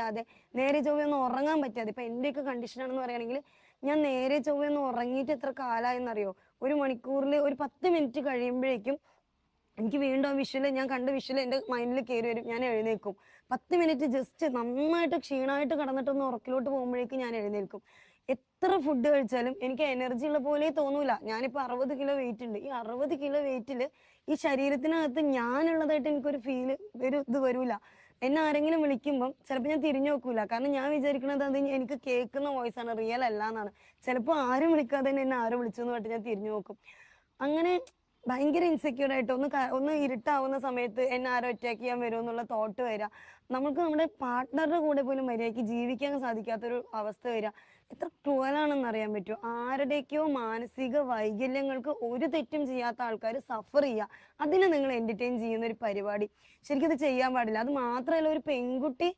ചെയ്യാതെ നേരെ ചൊവ്വ ഒന്ന് ഉറങ്ങാൻ പറ്റാതെ, ഇപ്പൊ എന്റെയൊക്കെ കണ്ടീഷനാണെന്ന് പറയുകയാണെങ്കിൽ ഞാൻ നേരെ ചൊവ്വ ഒന്ന് ഉറങ്ങിയിട്ട് എത്ര കാലമായെന്നറിയോ? ഒരു മണിക്കൂറിൽ ഒരു 10 മിനിറ്റ് കഴിയുമ്പോഴേക്കും എനിക്ക് വീണ്ടും ആ വിഷ്വല്, ഞാൻ കണ്ട വിഷ്വല് എന്റെ മൈൻഡിൽ കയറി വരും. ഞാൻ എഴുന്നേൽക്കും. 10 മിനിറ്റ് ജസ്റ്റ് നന്നായിട്ട് ക്ഷീണമായിട്ട് കിടന്നിട്ടൊന്ന് ഉറക്കിലോട്ട് പോകുമ്പോഴേക്കും ഞാൻ എഴുന്നേൽക്കും. എത്ര ഫുഡ് കഴിച്ചാലും എനിക്ക് എനർജി ഉള്ള പോലെ തോന്നൂല. ഞാനിപ്പോ 60 കിലോ വെയിറ്റ് ഉണ്ട്. ഈ 60 കിലോ വെയിറ്റില് ഈ ശരീരത്തിനകത്ത് ഞാനുള്ളതായിട്ട് എനിക്കൊരു ഫീല്, ഒരു ഇത് വരൂല. എന്നെ ആരെങ്കിലും വിളിക്കുമ്പം ചിലപ്പോൾ ഞാൻ തിരിഞ്ഞു നോക്കൂല. കാരണം ഞാൻ വിചാരിക്കുന്നത് അത് എനിക്ക് കേൾക്കുന്ന വോയിസ് ആണ്, റിയൽ അല്ല എന്നാണ്. ചിലപ്പോൾ ആരും വിളിക്കാതെ തന്നെ എന്നെ ആരും വിളിച്ചു എന്ന് പറഞ്ഞിട്ട് ഞാൻ തിരിഞ്ഞു നോക്കും. അങ്ങനെ ഭയങ്കര ഇൻസെക്യൂർ ആയിട്ട് ഒന്ന് ഇരുട്ടാവുന്ന സമയത്ത് എന്നെ ആരോ അറ്റാക്ക് ചെയ്യാൻ വരുമോ എന്നുള്ള തോട്ട് വരിക. നമുക്ക് നമ്മുടെ പാർട്ട്ണറുടെ കൂടെ പോലും മര്യാദയ്ക്ക് ജീവിക്കാൻ സാധിക്കാത്തൊരു അവസ്ഥ വരിക. എത്ര ക്രൂവലാണെന്ന് അറിയാൻ പറ്റുമോ? ആരുടെയൊക്കെയോ മാനസിക വൈകല്യങ്ങൾക്ക് ഒരു തെറ്റും ചെയ്യാത്ത ആൾക്കാർ സഫർ ചെയ്യുക, അതിനെ നിങ്ങൾ എന്റർടൈൻ ചെയ്യുന്ന ഒരു പരിപാടി ശരിക്കും ഇത് ചെയ്യാൻ പാടില്ല. അത് മാത്രമല്ല, ഒരു പെൺകുട്ടി